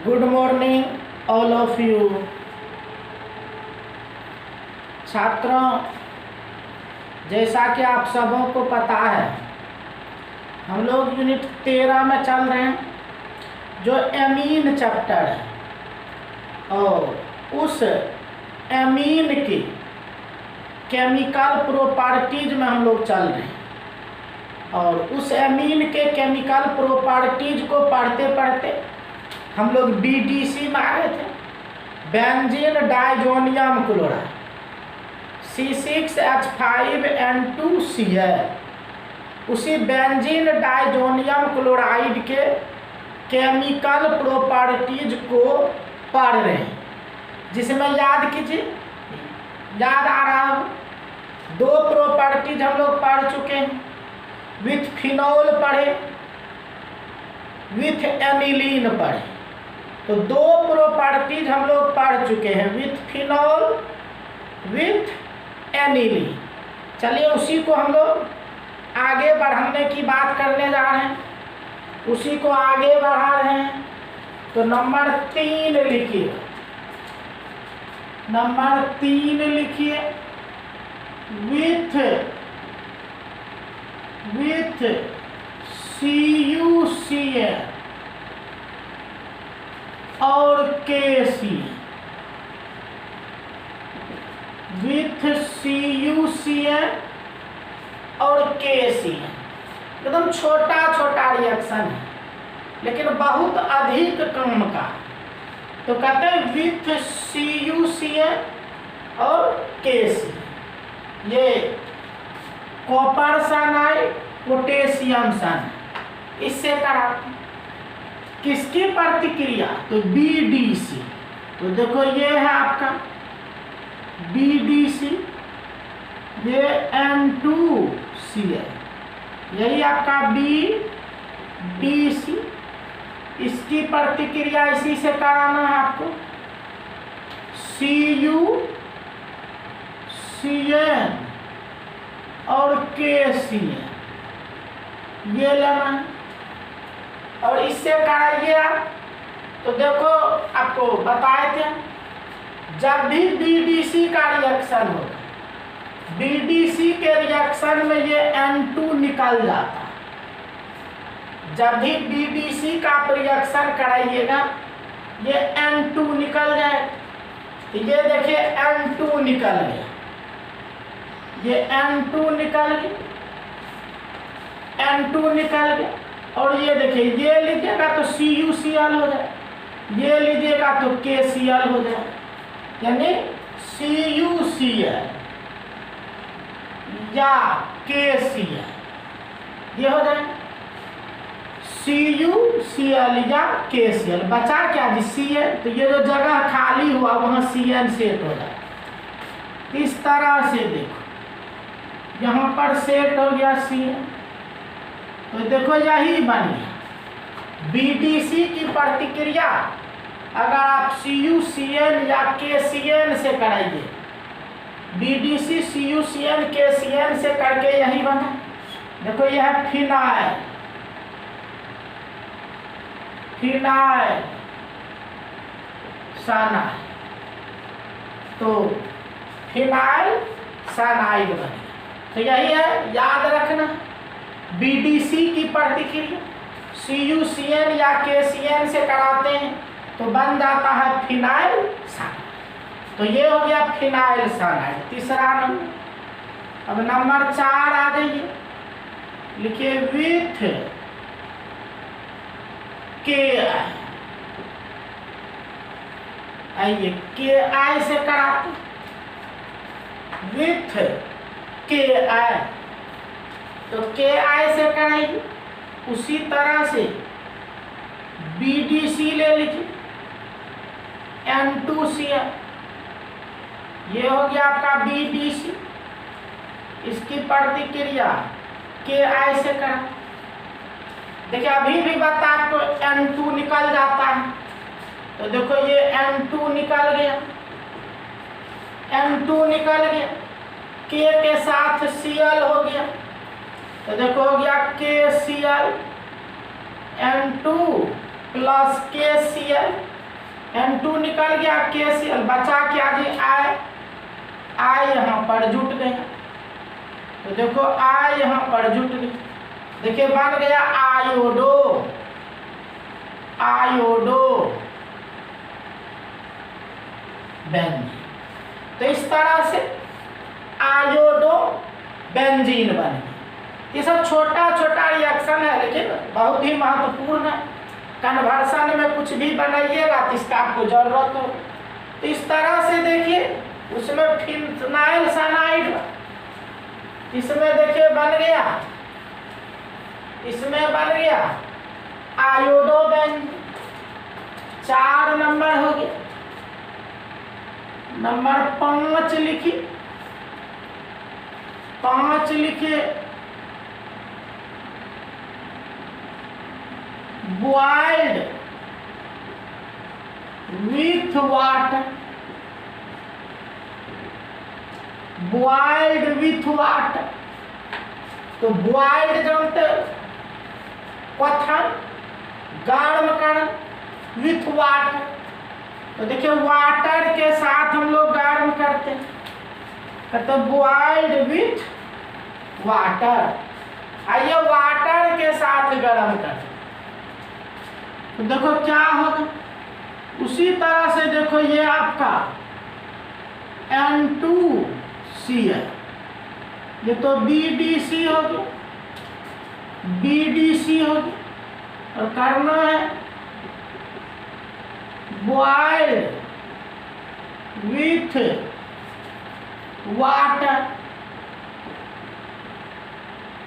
Good morning all of you. छात्रों, जैसा कि आप सबों को पता है, हम लोग यूनिट 13 में चल रहे हैं, जो एमीन चैप्टर है, और उस एमीन की केमिकल प्रॉपर्टीज में हम लोग चल रहे हैं। और उस एमीन के केमिकल प्रॉपर्टीज को पढ़ते पढ़ते हम लोग बीडीसी में आ गए थे, बेंजीन डाइजोनियम क्लोराइड C6H5N2Cl। उसी बेंजीन डाइजोनियम क्लोराइड के केमिकल प्रॉपर्टीज को पढ़ रहे हैं, जिसमें याद कीजिए, याद आ रहा हो, दो प्रॉपर्टीज हम लोग पढ़ चुके हैं। विथ फिनॉल पढ़े, विथ एनिलीन पढ़े, तो दो प्रॉपर्टीज हम लोग पढ़ चुके हैं, विथ फिनॉल, विथ एनिलीन। चलिए उसी को हम लोग आगे बढ़ाने की बात करने जा रहे हैं, उसी को आगे बढ़ा रहे हैं। तो नंबर 3 लिखिए, नंबर 3 लिखिए, विथ CuCl और KCl, विथ CuCl और KCl। एकदम छोटा छोटा रिएक्शन है, लेकिन बहुत अधिक काम का। तो कहते हैं विथ CuCl और KCl। ये कॉपर साइनाइड, पोटेशियम साइनाइड, इससे कराते हैं। किसकी प्रतिक्रिया? तो BDC। तो देखो ये है आपका BDC, ये N2Cl, यही आपका BDC। इसकी प्रतिक्रिया इसी से कराना है आपको, CuCl और KCl, ये लेना है और इससे कराइए आप। तो देखो आपको बताए थे, जब भी BDC का रिएक्शन होगा, BDC के रिएक्शन में ये N2 निकल जाता है। जब भी BDC का रिएक्शन कराइएगा, ये N2 निकल जाए। तो ये देखिए N2 निकल गया, ये N2 निकल गया, N2 निकल गया। और ये देखिए, ये लीजिएगा तो CuCl हो जाए, ये लीजिएगा तो KCl हो जाए, यानी CuCl या KCl, ये हो जाए CuCl या KCl। बचा क्या जी? Cl। तो ये जो जगह खाली हुआ वहाँ Cl सेट हो जाए। इस तरह से देखो, यहाँ पर सेट हो गया Cl। तो देखो यही बन गया BDC की प्रतिक्रिया। अगर आप CuCl या KCl से कराइए, BDC CuCl KCl से करके यही बना। देखो यह है फिनाइल, फिनाइल साइनाइड। तो फिनाइल साइनाइड बने। तो यही है, याद रखना, BDC की प्रतिक्रिया CuCl या KCl से कराते हैं तो बन जाता है फिनाइल साइनाइड। तो ये हो गया फिनाइल साइनाइड, तीसरा नंबर। अब नंबर 4 आ जाइए, लिखिए विथ Ki। आइए Ki से कराते, विथ Ki। तो Ki से कराइए। उसी तरह से BDC ले लीजिए, N2Cl, ये हो गया आपका BDC। इसकी प्रतिक्रिया Ki से करा। देखिए अभी भी बता, आपको N2 निकल जाता है। तो देखो ये N2 निकल गया, N2 निकल गया, K के साथ Cl हो गया। तो देखो हो गया KCl N2 plus KCl N2 निकल गया, KCl बचा क्या जी I यहाँ पर जुट गया। तो देखो I यहाँ पर जुट गया, देखिए बन गया आयोडो बेंजीन। तो इस तरह से आयोडो बेंजीन बन गया। ये सब छोटा छोटा रिएक्शन है, लेकिन बहुत ही महत्वपूर्ण है। कन्वर्सन में कुछ भी बनाइएगा तो इसका आपको जरूरत हो। तो इस तरह से देखिए उसमें फिनाइल साइनाइड, इसमें देखिए बन गया, इसमें बन गया आयोडो बेंजीन। 4 नंबर हो गया। नंबर 5 लिखिए, 5 लिखिए boiled with water, boiled with water. तो बॉइल्ड जानते क्वथन, गर्म कर विथ वाटर। तो देखिए वाटर के साथ हम लोग गर्म करते हैं, कहते बॉइल्ड विथ वाटर। आइए वाटर के साथ गर्म करते, तो देखो क्या होगा। उसी तरह से देखो ये आपका N2Cl, ये तो BDC हो गया, BDC हो गया। और करना है बॉइल्ड विथ वाटर।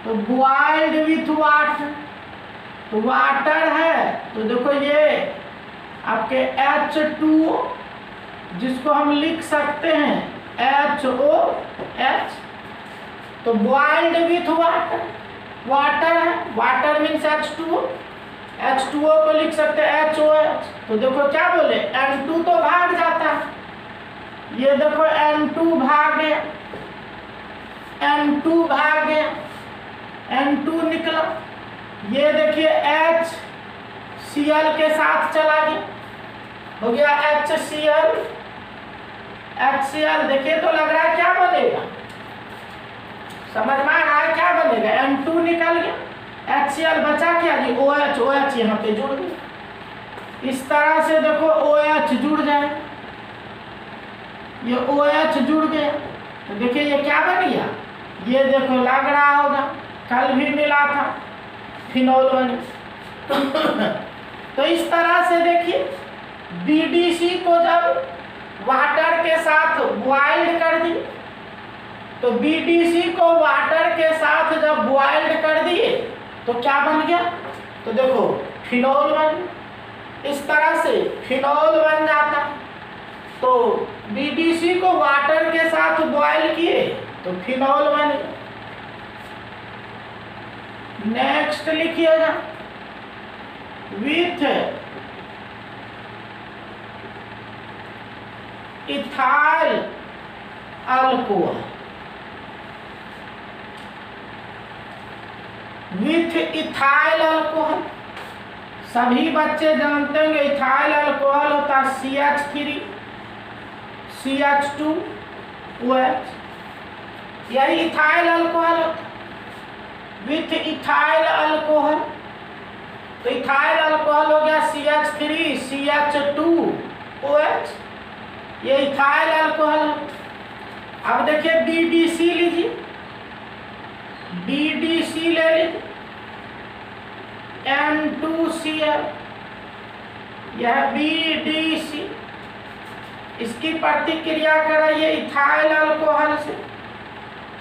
तो बॉइल्ड विथ वाटर, तो वाटर है तो देखो ये आपके H2O, जिसको हम लिख सकते हैं HOH। तो बॉइल्ड विथ वाटर, वाटर है, वाटर मीन्स H2O, H2O को लिख सकते हैं HOH। तो देखो क्या बोले, N2 तो भाग जाता है, ये देखो N2 भाग गया, N2 भाग गया, N2 निकला। ये देखिए HCl के साथ चला गया, हो गया HCl। HCl देखिए तो लग रहा है क्या बनेगा, समझ में आ रहा है क्या बनेगा। N2 निकल गया, HCl बचा क्या जी OH, OH यहाँ पे जुड़ गया। इस तरह से देखो OH जुड़ जाए, ये OH जुड़ गया। तो देखिए ये क्या बन गया, ये देखो लग रहा होगा कल भी मिला था फिनोल बन। तो इस तरह से देखिए BDC को जब वाटर के साथ बॉइल्ड कर दी, तो BDC को वाटर के साथ जब बॉइल्ड कर दिए तो क्या बन गया, तो देखो फिनोल बन। इस तरह से फिनोल बन जाता। तो BDC को वाटर के साथ बॉइल किए तो फिनोल बन गया। नेक्स्ट लिखिएगा with ethyl alcohol, with ethyl alcohol. सभी बच्चे जानते होंगे इथाइल अल्कोहल होता है CH3 CH2 OH, यही इथाइल अल्कोहल होता है। विथ इथाइल अल्कोहल, तो इथाइल अल्कोहल हो गया CH3 CH2 OH, ये इथाइल अल्कोहल। अब देखिए BDC लीजिए, BDC ले लीजिए, N2Cl, यह BDC। इसकी प्रतिक्रिया कराइए इथाइल अल्कोहल से,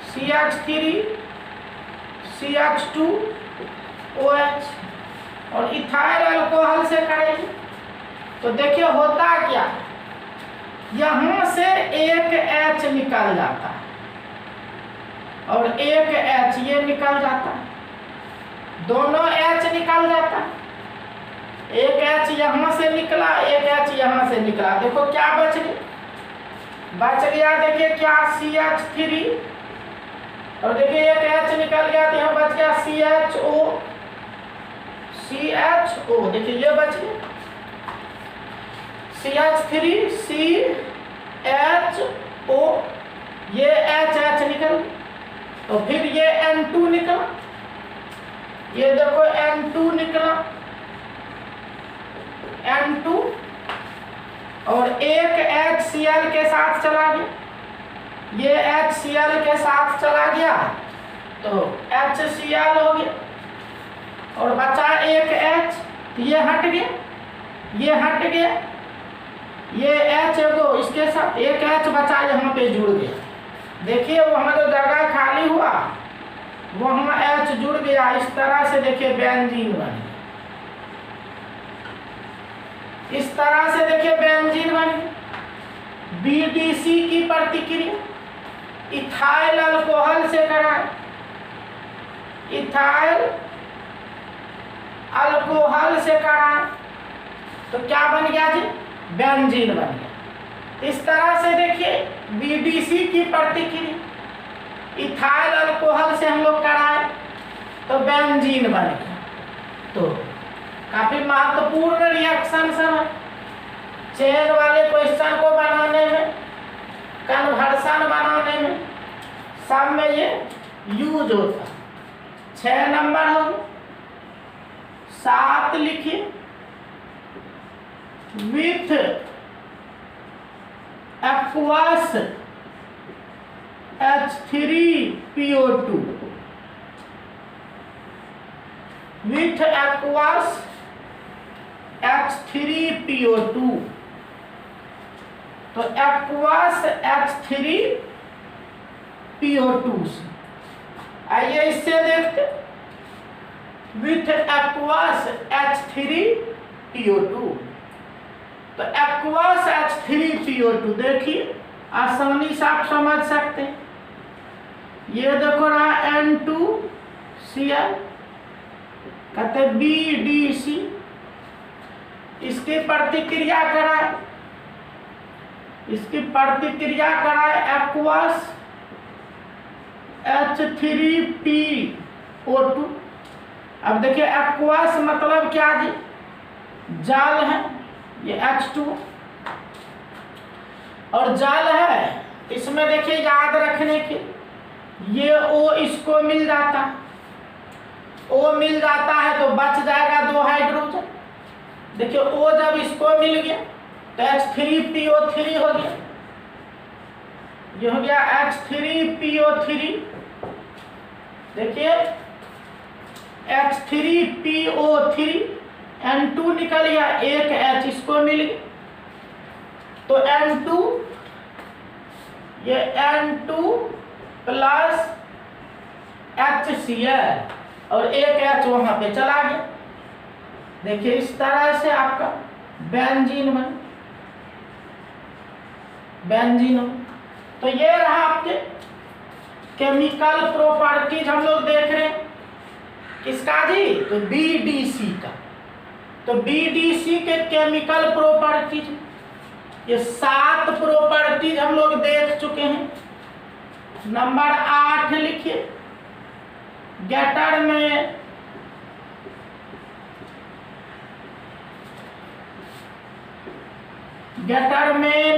CH3 CH2 OH, और इथाइल अल्कोहल से कराइए। तो देखिए होता क्या, यहाँ से एक H निकल जाता है और एक H ये निकल जाता है, दोनों H निकल जाता है। एक H यहाँ से निकला, एक H यहाँ से निकला। देखो क्या बच गया, बच गया देखिए क्या CH3, और देखिए एक H निकल गया तो यहाँ बच गया CHO। देखिए ये बच गया CH3CHO, ये H निकल, तो फिर ये N2 निकला, ये देखो N2 निकला, N2, और एक HCl के साथ चला गया, ये HCl के साथ चला गया तो HCl हो गया, और बचा एक H, ये हट गया, ये हट गया, ये H एगो इसके साथ एक H बचा, यहाँ पे जुड़ गया। देखिए वहाँ जो जगह खाली हुआ वहाँ H जुड़ गया, इस तरह से देखिए बेंजीन बन गया, इस तरह से देखिए बेंजीन बन गया। BDC की प्रतिक्रिया इथाइल अल्कोहल से कराए, इथाइल अल्कोहल से कराए तो क्या बन गया जी, बेंजीन बन गया। इस तरह से देखिए BDC की प्रतिक्रिया इथाइल अल्कोहल से हम लोग कराए तो बेंजीन बन गया। तो काफी महत्वपूर्ण रिएक्शन सब है चेन वाले क्वेश्चन को बनाने में, कन्वर्सन बनाने में, सब में ये यूज होता। 6 नंबर हो, 7 लिखिए, with aqueous H3PO2, with aqueous H3PO2, तो एक्वस H3PO2 से आइए इससे देखते, विथ एक्वस H3PO2, तो एक्वस H3PO2 देखिए आसानी से आप समझ सकते हैं। ये देखो रहा N2Cl, कहते BDC, इसकी प्रतिक्रिया कराए, इसकी प्रतिक्रिया कराए एक्वस H3PO2। अब देखिए एक्वस मतलब क्या जी, जल है, ये H2 और जल है, इसमें देखिए याद रखने के ये O इसको मिल जाता, O मिल जाता है तो बच जाएगा 2 हाइड्रोजन। देखिए O जब इसको मिल गया तो H3PO3 हो गया, ये हो गया H3PO3। देखिए H3PO3, N2 निकल गया, एक H इसको मिल गया तो N2, ये N2 प्लस HCl और एक H वहां पे चला गया। देखिए इस तरह से आपका बेंजीन बन, बेंजीन। तो ये रहा आपके केमिकल प्रॉपर्टीज हम लोग देख रहे हैं, किसका जी, तो BDC का। तो BDC के केमिकल प्रॉपर्टीज, ये 7 प्रॉपर्टीज हम लोग देख चुके हैं। नंबर 8 लिखिए, गैटरमैन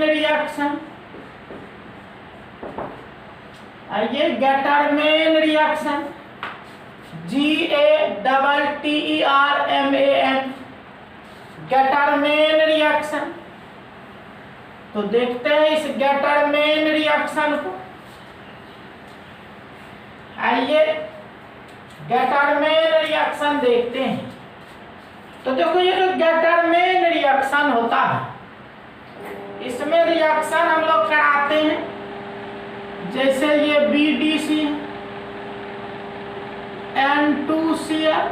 रिएक्शन, आइए Gattermann reaction, GATTERMAN, Gattermann reaction. तो देखते हैं इस गैटरमैन रिएक्शन को, आइए गैटरमैन रिएक्शन देखते हैं। तो देखो ये जो गैटरमैन रिएक्शन होता है, इसमें रिएक्शन हम लोग कराते हैं, जैसे ये BDC, N2Cl,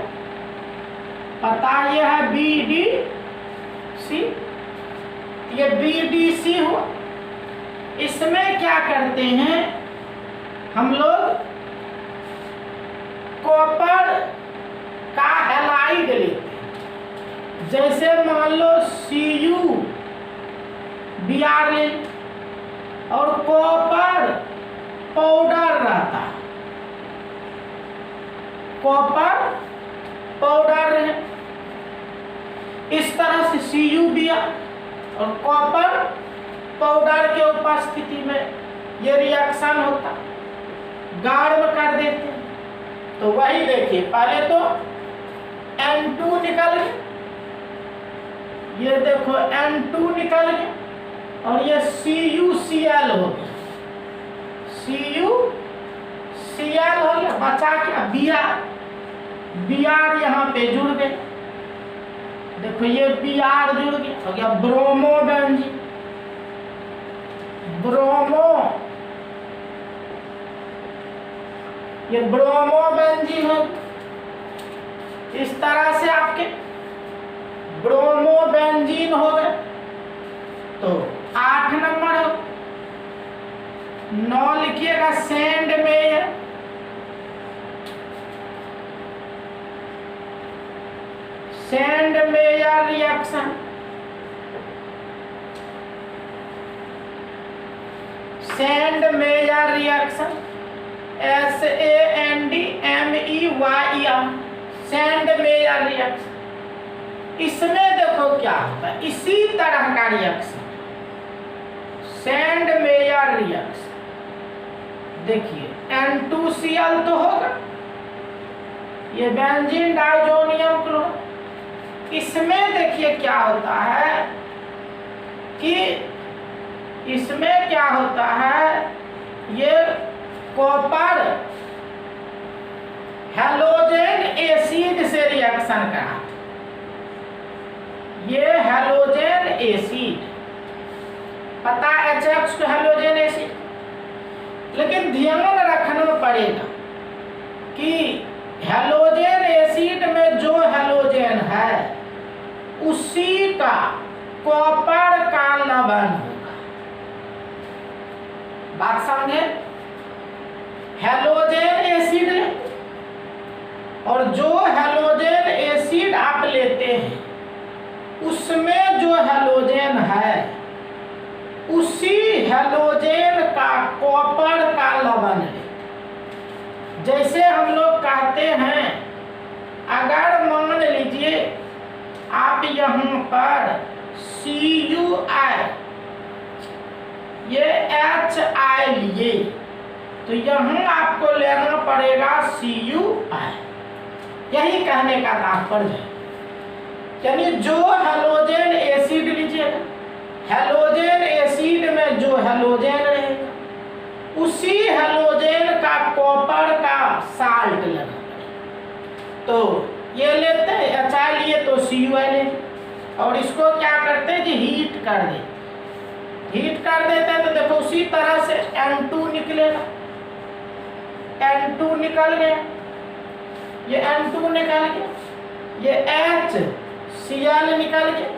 पता ये है BDC, ये BDC हुआ। इसमें क्या करते हैं हम लोग, कॉपर का हैलाइड लेते हैं, जैसे मान लो CuBr ले, और कॉपर पाउडर रहता है, कॉपर पाउडर है, इस तरह से CuBr और कॉपर पाउडर के उपस्थिति में ये रिएक्शन होता, गाढ़ कर देते हैं। तो वही देखिए, पहले तो N2 निकल गया, ये देखो N2 निकल गया और ये CuCl हो गया, CuCl हो गया, बचा क्या Br यहाँ पे जुड़ गए, देखो ये Br जुड़ गया, हो गया ब्रोमोबेंजीन, ये ब्रोमोबेंजीन हो, इस तरह से आपके ब्रोमोबेंजीन हो गए। तो 8 नंबर हो, 9 लिखिएगा sand mayor, sand mayor reaction, sand mayor reaction, SANDMEYER, sand mayor reaction. इसमें देखो क्या होता है, इसी तरह का रिएक्शन, सैंड मेयर रिएक्शन। देखिए N2Cl तो होगा, ये बेंजीन डाइजोनियम क्लोराइड। इसमें देखिए क्या होता है कि इसमें क्या होता है, ये कॉपर हैलोजन एसिड से रिएक्शन कराता, ये हैलोजन एसिड, पता है HX को हैलोजन एसिड, लेकिन ध्यान रखना पड़ेगा कि हैलोजन एसिड में जो हैलोजन है उसी का कॉपर का लवण होगा, बात समझे। हैलोजन एसिड और जो हैलोजन एसिड आप लेते हैं उसमें जो हैलोजन है उसी हैलोजन का कॉपर का लवण है। जैसे हम लोग कहते हैं, अगर मान लीजिए आप यहाँ पर CuI ये HI लिए, तो यहाँ आपको लेना पड़ेगा CuI, यही कहने का तात्पर्य है। यानी जो हैलोजन एसिड लीजिएगा, हैलोजन एसिड में जो हैलोजन रहेगा उसी हैलोजन का कॉपर का साल्ट लेना पड़ेगा। तो ये लेते हैं HI लिए तो CuI ले, और इसको क्या करते हैं जी, हीट कर देते, हीट कर देते हैं। तो देखो उसी तरह से N2 निकलेगा, N2 निकल गया, ये N2 निकल गया, ये HCl निकल गया,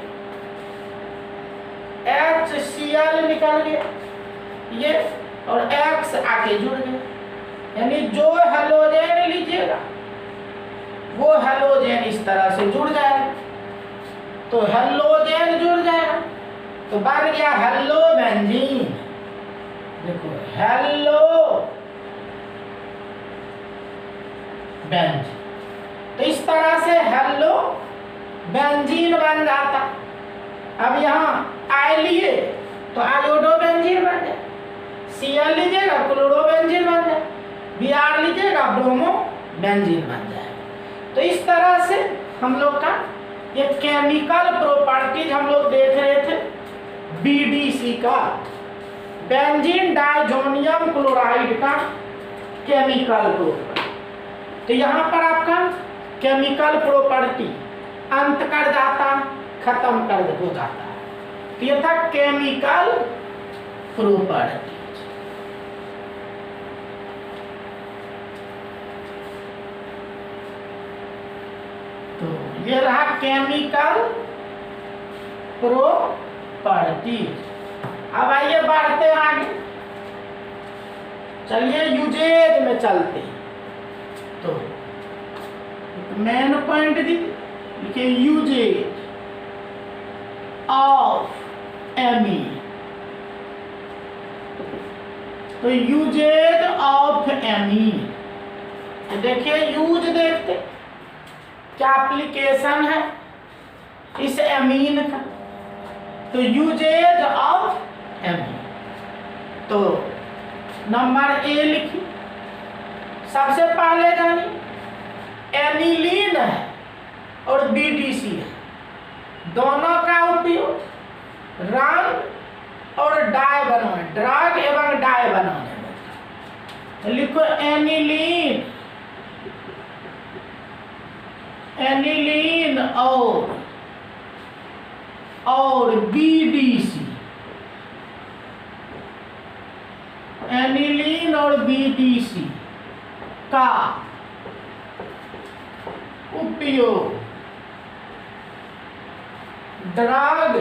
HCl निकल गया, ये और X आके जुड़ गया। यानी जो हैलोजन लीजिएगा वो हैलोजन इस तरह से जुड़ जाएगा, तो हैलोजन जुड़ जाएगा तो बन गया हेलो बेंजीन। देखो हेलो बेंजीन, तो इस तरह से हेलो बेंजीन बन जाता। अब यहाँ आई लिए तो आयोडो बेंजीन बन जाए, Cl लीजिएगा क्लोरो बेंजीन बन जाए, Br लीजिएगा ब्रोमो बेंजीन बन जाए। तो इस तरह से हम लोग का ये केमिकल प्रॉपर्टीज हम लोग देख रहे थे BDC का, बेंजीन डाइजोनियम क्लोराइड का केमिकल प्रॉपर्टी। तो यहाँ पर आपका केमिकल प्रॉपर्टी अंत कर जाता, खत्म कर हो जाता है। तो ये था केमिकल प्रॉपर्टी। तो ये रहा केमिकल प्रॉपर्टी। अब आइए बढ़ते हैं आगे, चलिए यूजेज में चलते हैं। तो मेन पॉइंट लिखिए यूजेज ऑफ एमीन। तो यूजेज ऑफ एमीन, देखिए यूज देखते क्या एप्लीकेशन है इस एमीन का। तो यूजेज ऑफ एमीन। तो नंबर ए लिखी। सबसे पहले जानी एनिलीन है और बीडीसी है, दोनों का उपयोग रंग और डाई बनाने, ड्रग एवं डाई बनाने में। तो लिखो एनिलीन, एनिलीन और बीडीसी, एनिलीन और बीडीसी का उपयोग ड्रग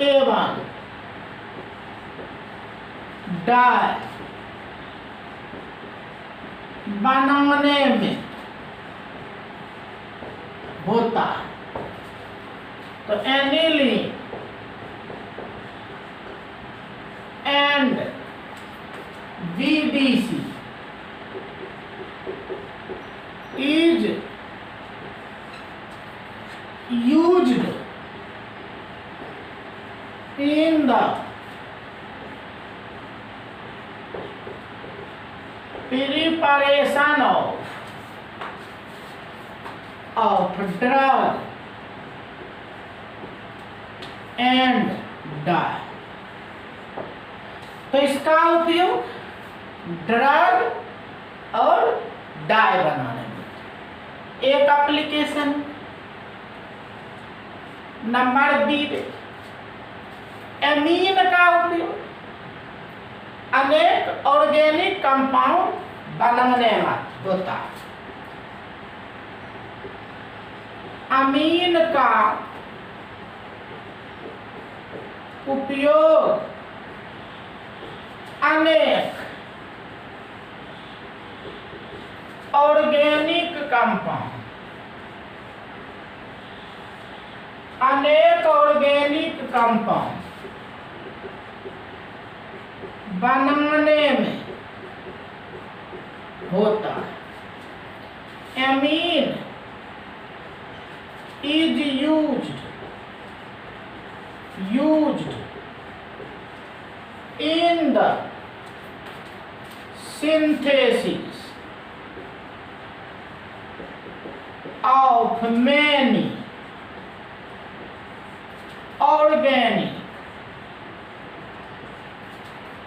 एवं डाई बनाने में होता है। तो aniline and BDC is used in the preparation of drug and dye। तो इसका उपयोग ड्रग और डाई बनाने में। एक एप्लीकेशन नंबर बी, एमीन का उपयोग अनेक ऑर्गेनिक कंपाउंड बनाने में होता है। अमीन का उपयोग अनेक ऑर्गेनिक कंपाउंड, अनेक ऑर्गेनिक कंपाउंड बनाने में होता है। Amine is used in the synthesis of many organic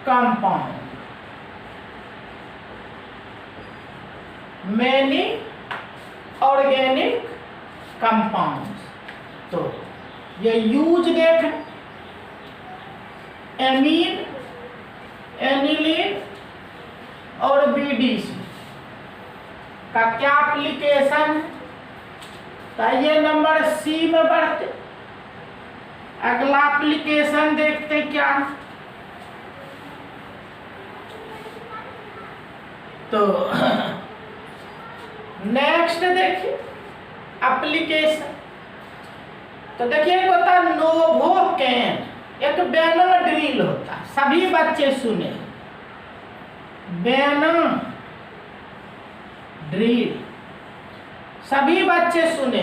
compounds, many organic compounds। तो ये यूज देख, एमीन, एनिलीन और बीडीसी का क्या एप्लीकेशन। तो ये नंबर सी में बढ़ते। अगला एप्लीकेशन देखते क्या। तो नेक्स्ट देखिए एप्लीकेशन। तो देखिए एक होता है नोवोकेन, एक बेनाड्रिल होता है, सभी बच्चे सुने, बेनाड्रिल सभी बच्चे सुने।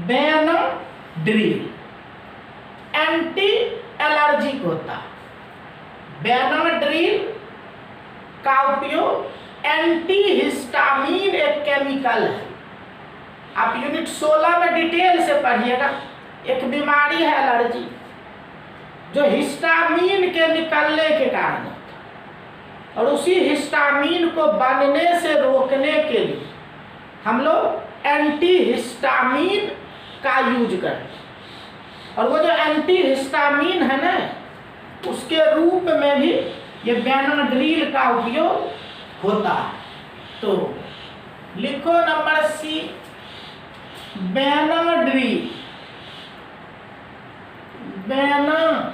बेनाड्रिल एंटी एलर्जिक होता है। बेनाड्रिल का उपयोग एंटी हिस्टामीन एक केमिकल है। आप यूनिट 16 में डिटेल से पढ़िएगा। एक बीमारी है एलर्जी जो हिस्टामीन के निकलने के कारण होता है, और उसी हिस्टामीन को बनने से रोकने के लिए हम लोग एंटी हिस्टामीन का यूज करते हैं। और वो जो एंटी हिस्टामीन है ना, उसके रूप में भी ये बेनाड्रिल का उपयोग होता है। तो लिखो नंबर सी, बेनाड्रिल, बेनाड्रिल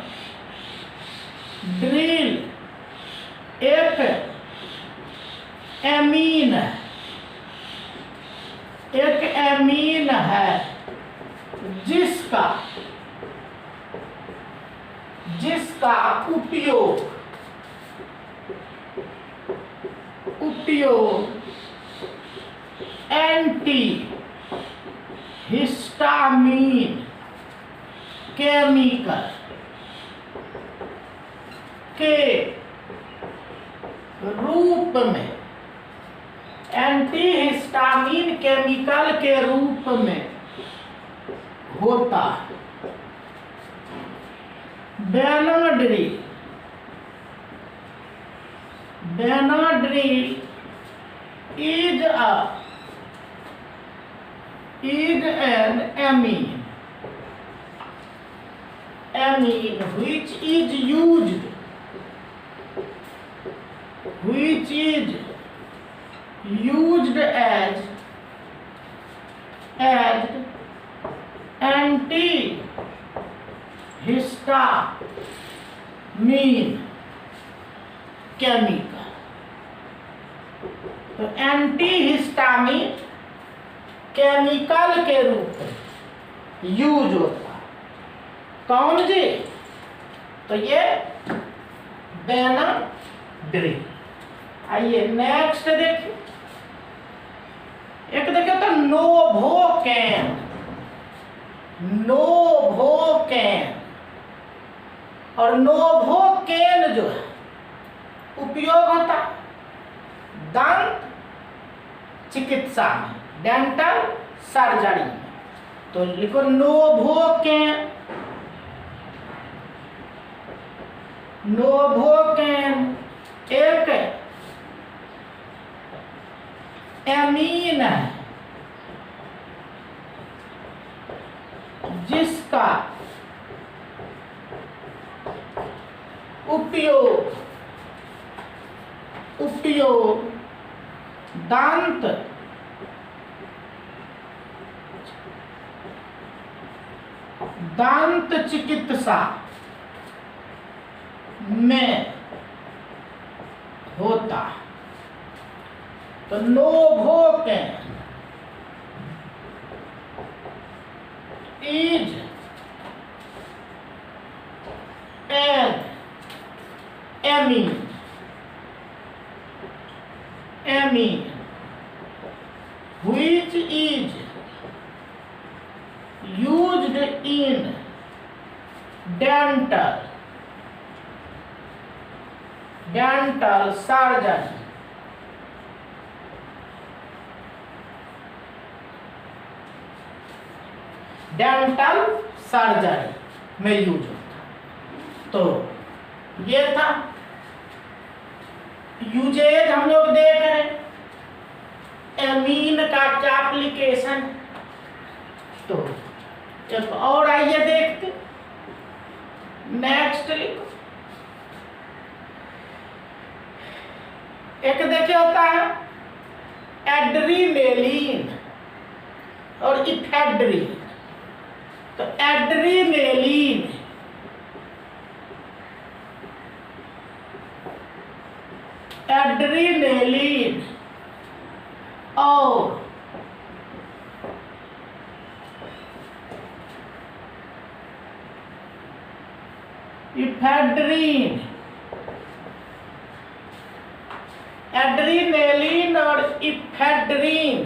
एक एमीन है, एक एमीन है जिसका उपयोग एंटी हिस्टामीन केमिकल के रूप में, एंटीहिस्टामिन केमिकल के रूप में होता है। Benadryl is an amine which is used as antihistamine chemical. तो एंटीहिस्टामिन केमिकल के रूप में यूज होता है। कौन जी? तो ये बेनाड्रिल। आइए नेक्स्ट देखिए, एक देखिए तो नोवोकेन और नोवोकेन जो है उपयोग होता दंत चिकित्सा में, डेंटल सर्जरी में। तो लिखो नोवोकेन एक एमीन है जिसका उपयोग दांत चिकित्सा में होता। तो novocaine is an amine which is used in dental surgery। Dental surgery में यूज होता। तो ये था यूजेज, हम लोग देख रहे हैं एमीन का क्या एप्लीकेशन। तो एक और आइए देखते, नेक्स्ट लिखो। एक देखिए होता है एड्रीनेलिन और इफेड्रिन। तो एड्रीनेलिन और इफेड्रिन, एड्रीनेलिन और इफेड्रिन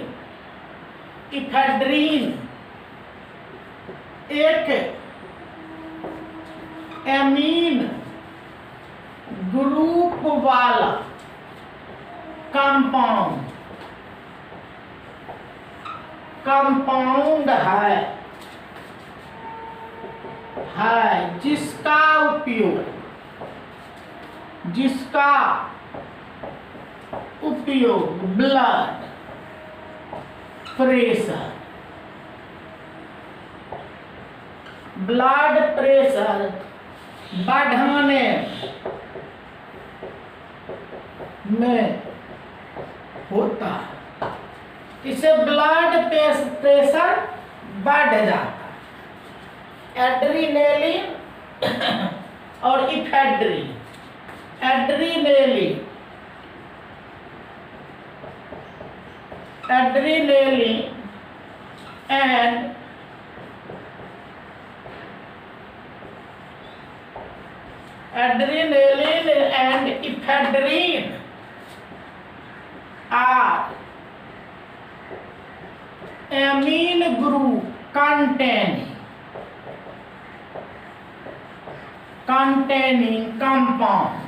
एक एमीन ग्रुप वाला कंपाउंड है जिसका उपयोग ब्लड प्रेशर बढ़ाने में होता है। इससे ब्लड प्रेशर बढ़ जाता है। एड्रीनेलिन और ephedrine, adrenaline and ephedrine are amine group containing containing compound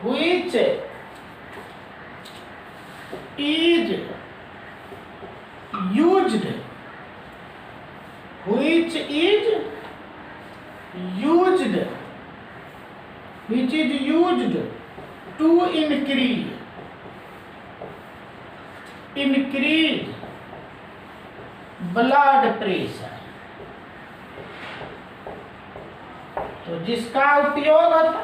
which is used to increase blood pressure। तो जिसका उपयोग होता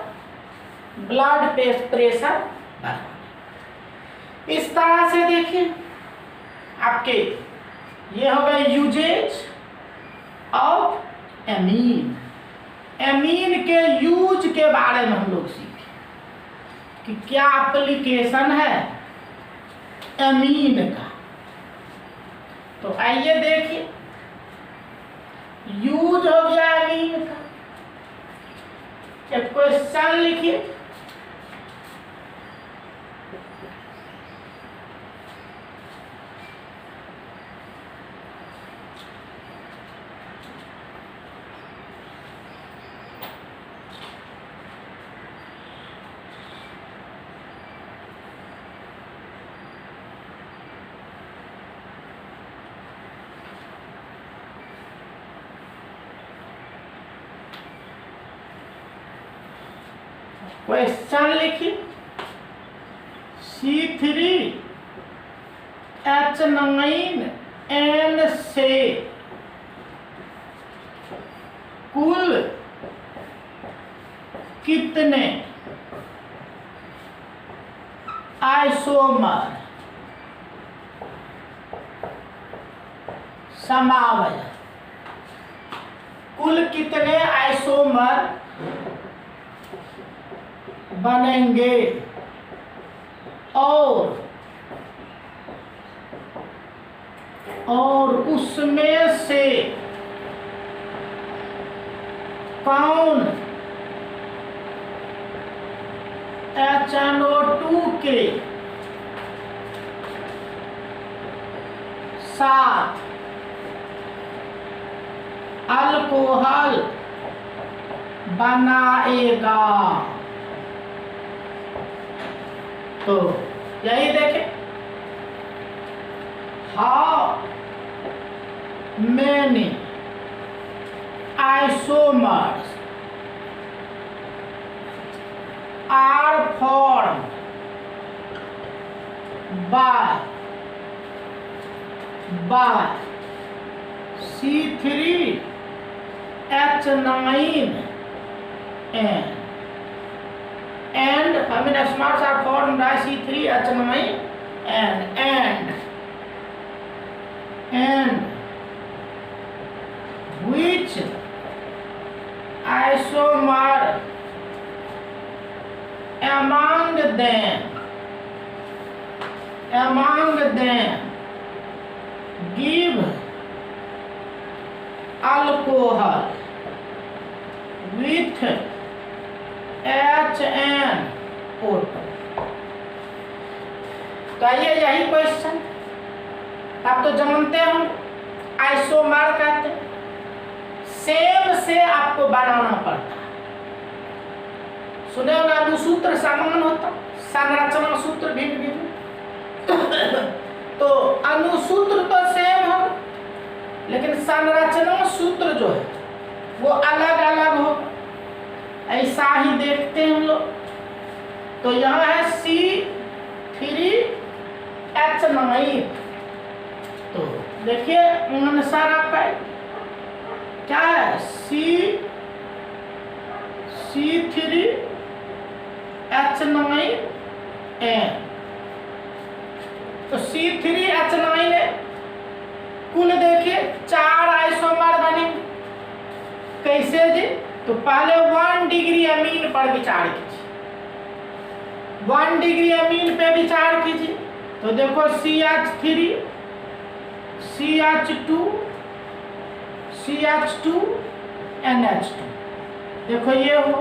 ब्लड प्रेशर बढ़ाने। इस तरह से देखिए आपके ये हो गए यूजेज ऑफ एमीन। एमीन के यूज के बारे में हम लोग सीखे कि क्या एप्लीकेशन है एमीन का। तो आइए देखिए यूज हो गया एमीन का। एक क्वेश्चन लिखिए, क्वेश्चन लिखिए C3H9N से कुल कितने आइसोमर समावयव, कुल कितने आइसोमर बनेंगे और उसमें से कौन HNO2 के साथ अल्कोहल बनाएगा। तो यही देखें how many isomers are form by C3H9N and isomers are formed by C3H9N and which isomer among them give alcohol with HNO2। तो आइए यही क्वेश्चन आप तो जानते हो आइसोमर कहते हैं, सेम से आपको बनाना पड़ता है। सुने होगा अनुसूत्र समान होता, संरचना सूत्र भिन्न भिन्न। तो अनुसूत्र तो सेम हो लेकिन संरचना सूत्र जो है वो अलग अलग हो। ऐसा ही देखते हैं हम लोग। तो यहाँ है C3H9। तो देखिए अनुसार आपका क्या है C3H9N। तो C3H9 कुल देखिए 4 आइसोमर बनेंगे। कैसे जी? तो पहले 1 डिग्री अमीन पर विचार कीजिए, 1 डिग्री अमीन पे विचार कीजिए। तो देखो CH3 CH2 CH2 NH2। देखो ये हो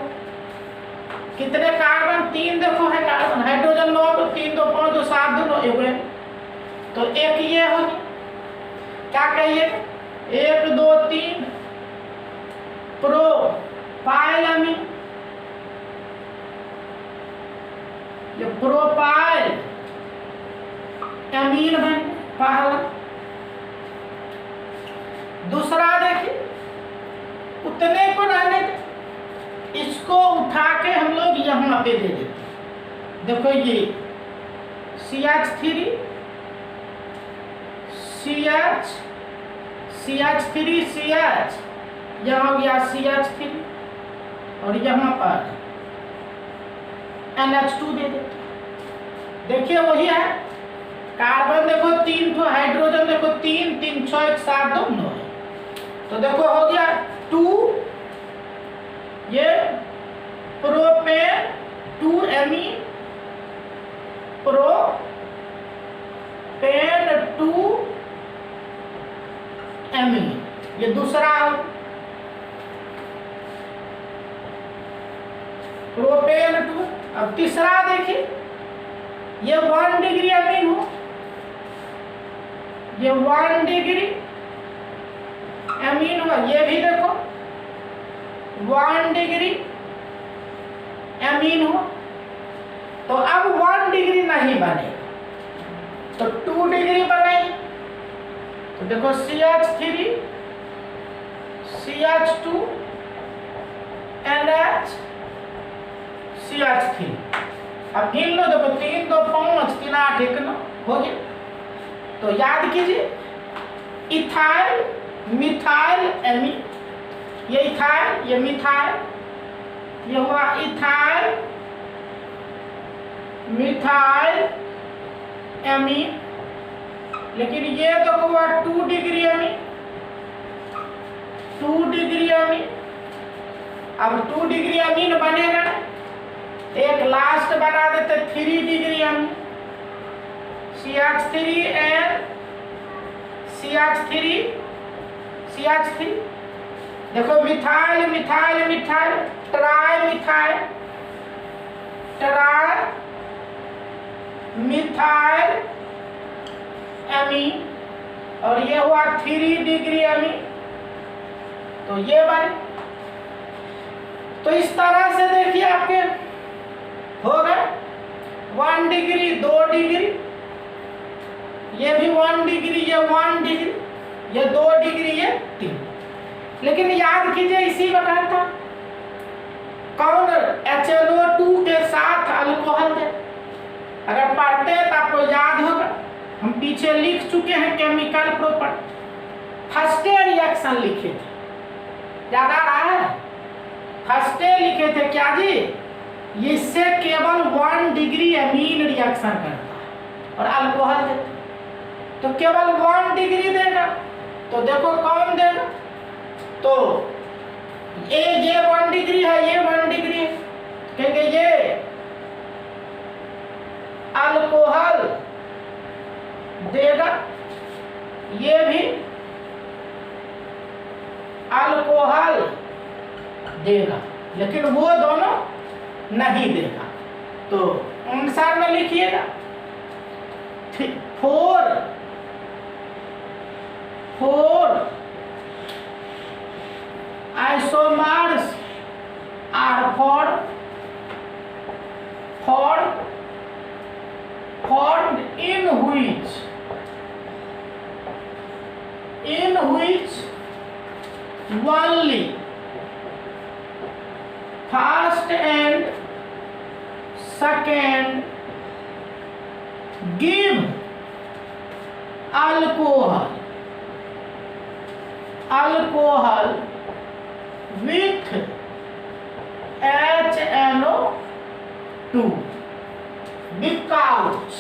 कितने कार्बन, 3 देखो है कार्बन, हाइड्रोजन 9 तो 3 2 5 2 7 2 1। तो एक ये हो क्या कहिए 1 2 3 प्रोपाइल अमीन, ये प्रोपाइल अमीन बन पहला। दूसरा देखिए, उतने को रहने दे, इसको उठा के हम लोग यहाँ पे दे देते। देखो ये CH3 CH CH3 CH, यहाँ हो गया CH3 और यहाँ पर NH2 दे देते। देखिए वही है, कार्बन देखो 3 ठो, हाइड्रोजन देखो 3 3 6 1 7 2 9 है। तो देखो हो गया 2, ये प्रोपेन 2 एमीन, प्रोपेन 2 एमीन, ये दूसरा प्रोपेन 2। अब तीसरा देखिए, ये 1 डिग्री अमीन हो, ये 1 डिग्री अमीन हुआ, ये भी देखो 1 डिग्री अमीन हो। तो अब 1 डिग्री नहीं बनेगा, तो 2 डिग्री बनेगी। तो देखो CH3 CH2 NH CH3। अब गिन लो, देखो 3 2 5 3 8 1 9 हो गया। तो याद कीजिए, इथाइल मिथाइल एमीन, ये इथाइल ये मिथाइल, ये हुआ इथाइल मिथाइल एमीन। लेकिन ये तो हुआ 2 डिग्री अमीन, 2 डिग्री अमीन। अब 2 डिग्री अमीन बनेगा, एक लास्ट बना देते 3 degree amine, CH3 and CH3 CH3। देखो methyl methyl methyl, tri methyl tri methyl amine, और ये हुआ 3 डिग्री अमीन। तो ये बने। तो इस तरह से देखिए आपके हो गए 1 डिग्री 2 डिग्री, ये भी 1 डिग्री, ये 1 डिग्री, ये 2 डिग्री, ये 3। लेकिन याद कीजिए, इसी में कहता कौन HNO2 के साथ अल्कोहल दे। अगर पढ़ते हैं तो आपको याद होगा, हम पीछे लिख चुके हैं केमिकल प्रॉपर्टी, फर्स्ट रिएक्शन लिखे थे, याद आ रहा है? फर्स्ट लिखे थे क्या जी, इससे केवल 1 डिग्री अमीन रिएक्शन करता है और अल्कोहल देता, तो केवल 1 डिग्री देगा। तो देखो कौन देगा, तो ये 1 डिग्री है, ये 1 डिग्री है, क्योंकि ये अल्कोहल देगा, ये भी अल्कोहल देगा, लेकिन वो दोनों नहीं देगा। तो आंसर में लिखिएगा 4 isomers are formed in which only first and second give alcohol with HNO2 because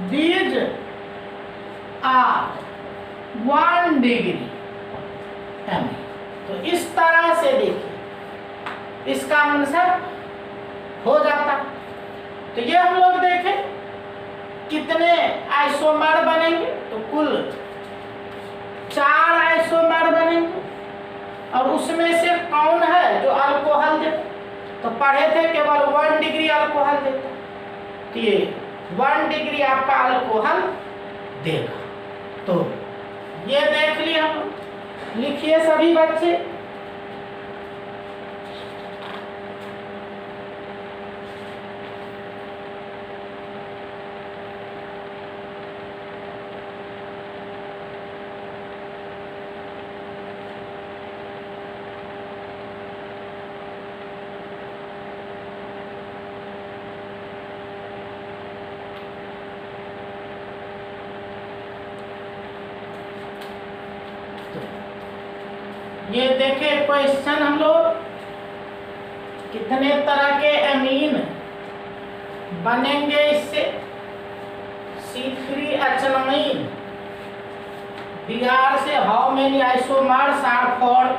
these are 1 degree amine. तो इस तरह से देखिए, इसका आंसर हो जाता। तो ये हम लोग देखें कितने आइसोमर बनेंगे, तो कुल 4 आइसोमर बनेंगे, और उसमें से कौन है जो अल्कोहल देता। तो पढ़े थे केवल 1 डिग्री अल्कोहल देता, तो ये 1 डिग्री आपका अल्कोहल देगा। तो ये देख लिया हम। लिखिए सभी बच्चे। ये देखे क्वेश्चन हम लोग, कितने तरह के एमीन बनेंगे इससे। C3H9 Br से how many isomers are formed.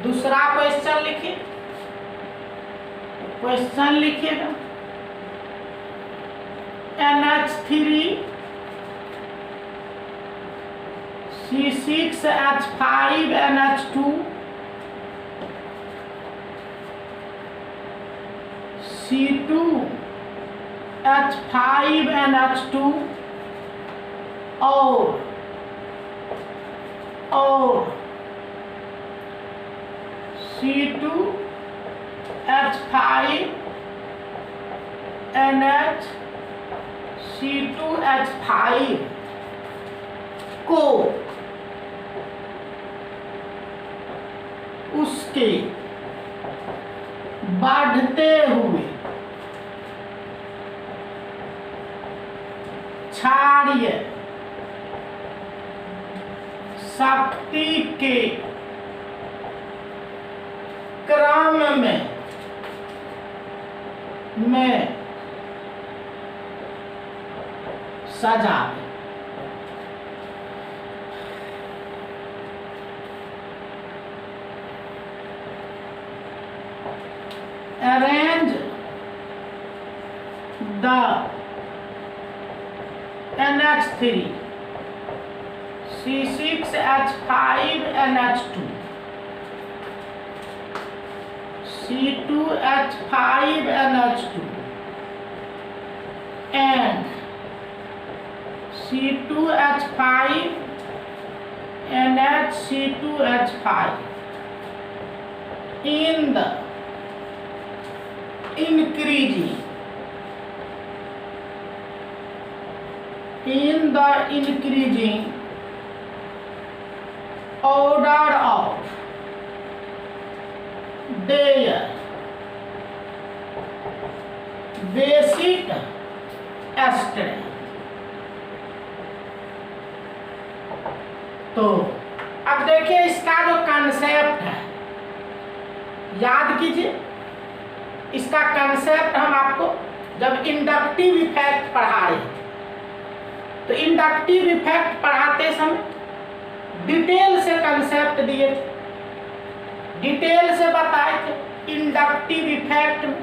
दूसरा क्वेश्चन लिखिए। क्वेश्चन लिखिएगा NH3 C6H5NH2 C2H5NH2 और C2H5NH C2H5 को उसके बढ़ते हुए क्षारीय शक्ति के क्रम में सजा दें। Arrange the NH3 C6H5NH2 C2H5NH2 and C2H5NH2H5 in the increasing order of their basic strength। तो अब देखिए इसका जो कंसेप्ट है याद कीजिए। इसका कंसेप्ट हम आपको जब इंडक्टिव इफेक्ट पढ़ा रहे तो इंडक्टिव इफेक्ट पढ़ाते समय डिटेल से कंसेप्ट दिए थे, डिटेल से बताए थे इंडक्टिव इफेक्ट में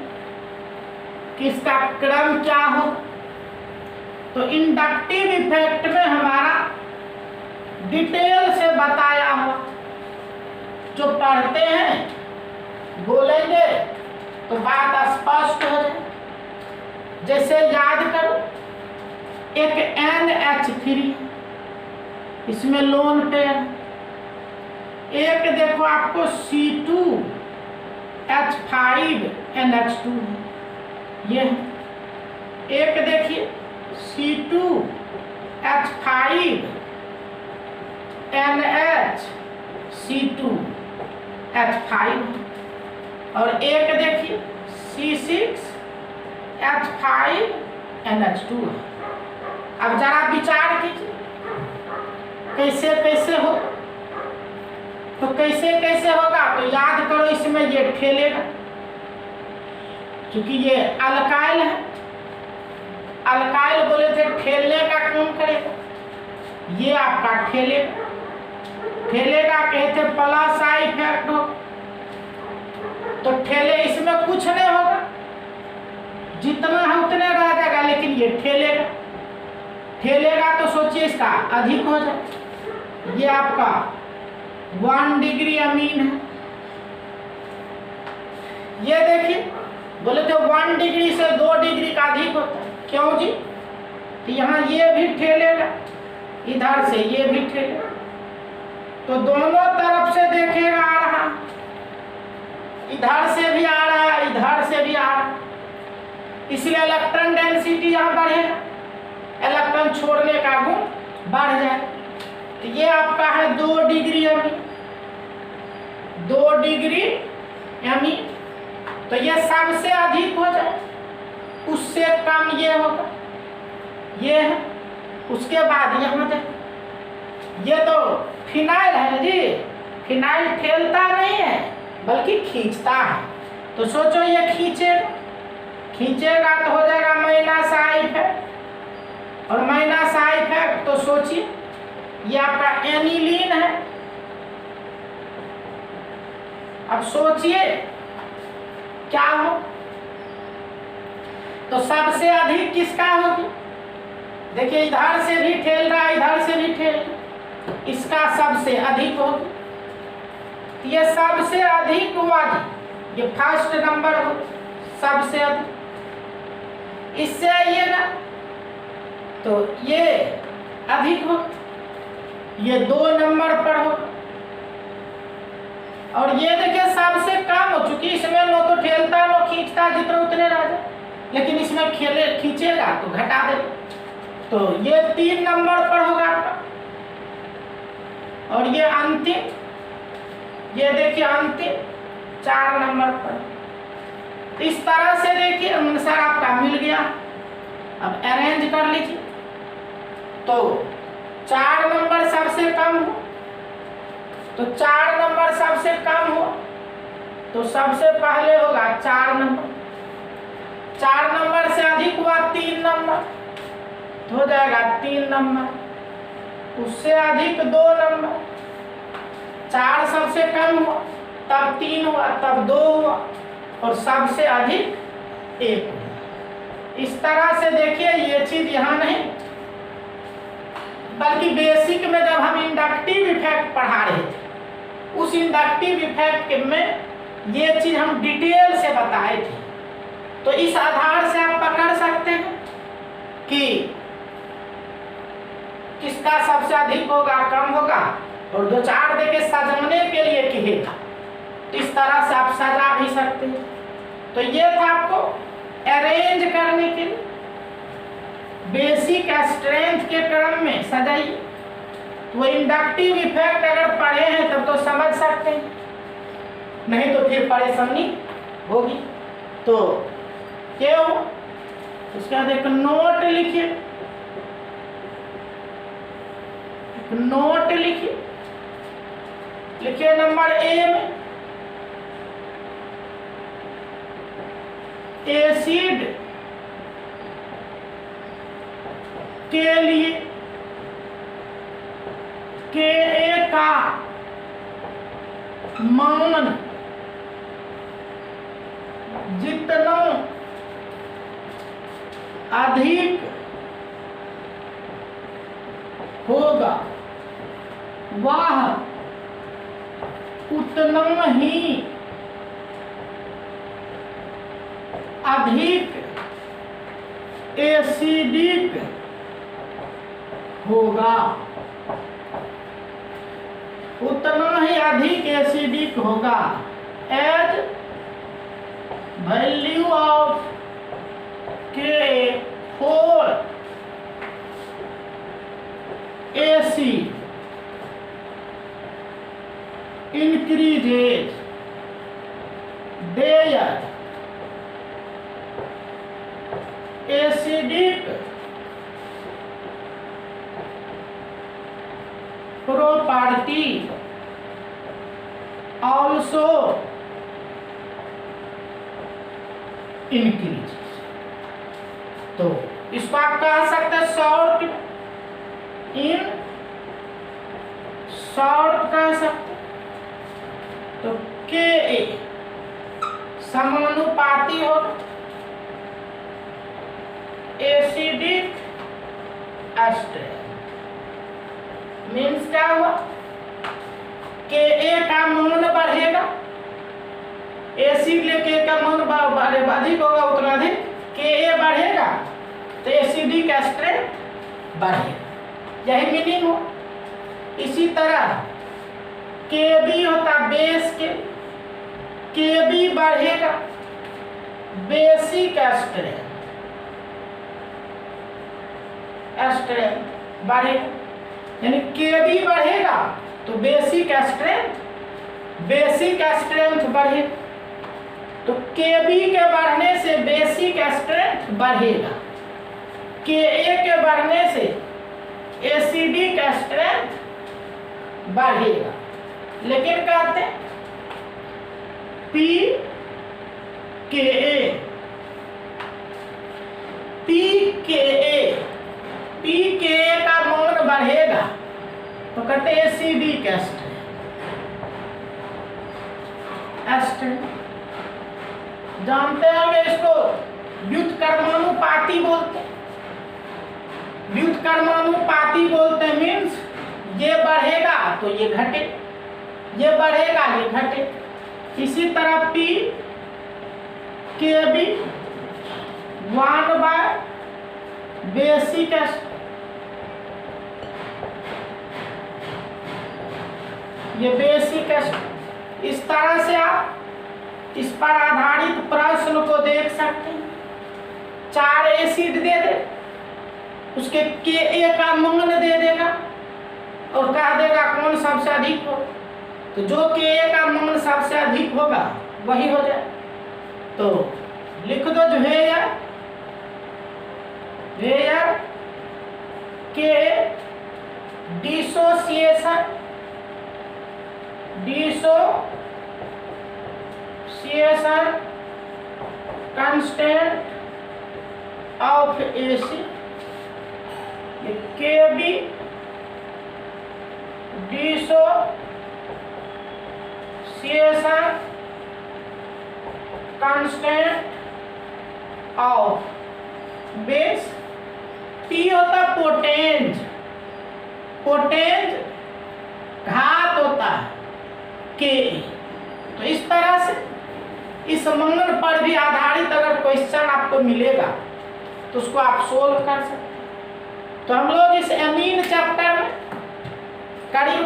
किसका क्रम क्या हो। तो इंडक्टिव इफेक्ट में हमारा डिटेल से बताया हो। जो पढ़ते हैं बोलेंगे तो बात स्पष्ट हो जाए। जैसे याद करो एक NH3 इसमें लोन पेयर, एक देखो आपको C2H5NH2 ये, एक देखिए C2H5NH2H5 और एक देखिए C6H5NH2। अब जरा विचार कीजिए कैसे कैसे हो। तो कैसे कैसे होगा तो याद करो इसमें ये ठेलेगा, क्योंकि ये अल्काइल है। अल्काइल बोले थे ठेलने का काम करेगा, ये आपका ठेलेगा कहते प्लस आई इफेक्ट हो। तो ठेले इसमें कुछ नहीं होगा, जितना है उतने रह जाएगा, लेकिन ये ठेलेगा तो सोचिए इसका अधिक हो जाए। ये आपका 1 डिग्री अमीन है। ये देखिए बोले थे 1 डिग्री से 2 डिग्री का अधिक होता है। क्यों जी? तो यहाँ ये भी ठेलेगा, इधर से ये भी ठेलेगा, तो दोनों तरफ से देखेगा आ रहा, इधर से भी आ रहा है, इधर से भी आ रहा, इसलिए इलेक्ट्रॉन डेंसिटी यहाँ बढ़ेगा, इलेक्ट्रॉन छोड़ने का गुण बढ़ जाए। तो ये आपका है 2 डिग्री एमी, 2 डिग्री एमी। तो ये सबसे अधिक हो जाए, उससे कम ये होगा, ये है। उसके बाद यहाँ देखो, ये तो फिनाइल है जी, फिनाइल ठेलता नहीं है बल्कि खींचता है। तो सोचो ये खींचेगा तो हो जाएगा माइनस आई इफेक्ट, और माइनस आई इफेक्ट तो सोचिए ये आपका एनिलीन है। अब सोचिए क्या हो, तो सबसे अधिक किसका होगी? देखिए इधर से भी ठेल रहा है, इधर से भी ठेल रहा, इसका सबसे अधिक होगी। ये सबसे अधिक हुआ जी, ये फर्स्ट नंबर हो, सबसे अधिक। इससे आइएगा तो ये अधिक हो, ये 2 नंबर पर हो, और ये देखिए सबसे कम हो, चूंकि इसमें नो तो ठेलता नो खींचता, जितने उतने रह जाए, लेकिन इसमें खींचेगा तो घटा दे, तो ये 3 नंबर पर होगा आपका। और ये अंतिम, ये देखिए अंतिम 4 नंबर पर। इस तरह से देखिए अनुसार आपका मिल गया। अब अरेंज कर लीजिए, तो 4 नंबर सबसे कम हो, तो 4 नंबर सबसे कम हो, तो सबसे पहले होगा 4 नंबर, 4 नंबर से अधिक हुआ 3 नंबर, तो हो जाएगा 3 नंबर, उससे अधिक 2 नंबर, 4 सबसे कम हुआ तब 3 हुआ, तब 2 हुआ, और सबसे अधिक 1 हुआ। इस तरह से देखिए ये चीज यहाँ नहीं, बल्कि बेसिक में जब हम इंडक्टिव इफेक्ट पढ़ा रहे थे, उस इंडक्टिव इफेक्ट में ये चीज हम डिटेल से बताए थे। तो इस आधार से आप पकड़ सकते हैं कि किसका सबसे अधिक होगा, कम होगा, और 2-4 देके सजाने के लिए कहेगा, तो इस तरह से आप सजा भी सकते हैं। तो ये था आपको अरेंज करने के लिए, बेसिक स्ट्रेंथ के क्रम में सजाइए। तो इंडक्टिव इफेक्ट अगर पढ़े हैं तब तो समझ सकते हैं, नहीं तो फिर परेशानी होगी। तो क्यों, उसके बाद एक नोट लिखिए, नोट लिखिए, लिखिए नंबर ए में एसिड के लिए Ka का मान जितना अधिक होगा वह उतना ही अधिक एसिडिक होगा, उतना ही अधिक एसिडिक होगा। As value of K4 acid increases their acidic property also increases। तो इसको आप कह सकते हैं शॉर्ट इन शॉर्ट कह सकते। तो Ka समानुपाती हो एसिडिक स्ट्रेंथ, मीन्स क्या हुआ, Ka का मान बढ़ेगा एसिड लेके का मान अधिक होगा उतना अधिक Ka बढ़ेगा तो एसिडिक स्ट्रेंथ बढ़ेगा, यही मीनिंग हो। इसी तरह Kb होता बेस के, Kb बढ़ेगा बेसिक स्ट्रेंथ बढ़ेगा, यानी Kb बढ़ेगा तो बेसिक स्ट्रेंथ बढ़ेगा। तो Kb के बढ़ने से बेसिक स्ट्रेंथ बढ़ेगा, Ka के बढ़ने से एसिडिक स्ट्रेंथ बढ़ेगा। लेकिन कहते हैं pKa का मान बढ़ेगा तो कहते हैं एसिडिक स्ट्रेंथ। जानते होंगे इसको व्युत्क्रमानुपाती बोलते हैं। व्युत्क्रमानुपाती बोलते हैं मीन्स ये बढ़ेगा तो ये घटे, ये बढ़ेगा ये घटे। इसी तरह Kb 1 बेसिक ये बेसिक इस तरह से आप इस पर आधारित प्रश्न को देख सकते हैं। 4 एसिड दे दे, उसके Ka का मान दे देगा और कह देगा कौन सबसे अधिक हो, तो जो Ka का मान सबसे अधिक होगा वही हो जाए। तो लिख दो जो है के dissociation constant of acid, Kb dissociation constant of base. P होता पोटेंज, घात होता है Ka। तो इस तरह से इस मान पर भी आधारित अगर क्वेश्चन आपको मिलेगा तो उसको आप सोल्व कर सकते हैं। तो हम लोग इस एमीन चैप्टर में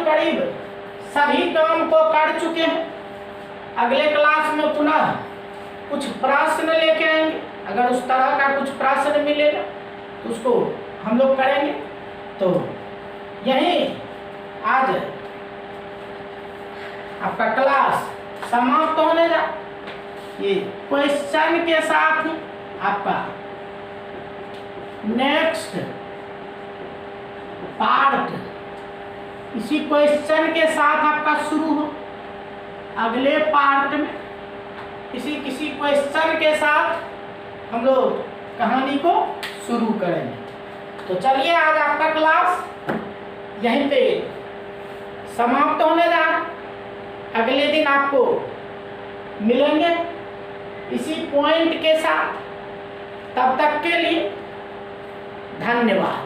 करीब सभी काम को कर चुके हैं। अगले क्लास में पुनः कुछ प्रश्न लेके आएंगे, अगर उस तरह का कुछ प्रश्न मिलेगा तो उसको हम लोग करेंगे। तो यही आज आपका क्लास समाप्त होने जा, ये क्वेश्चन के साथ ही आपका नेक्स्ट पार्ट इसी क्वेश्चन के साथ आपका शुरू हो। अगले पार्ट में किसी क्वेश्चन के साथ हम लोग कहानी को शुरू करेंगे। तो चलिए आज आपका क्लास यहीं पे समाप्त होने जा रहा। अगले दिन आपको मिलेंगे इसी पॉइंट के साथ। तब तक के लिए धन्यवाद।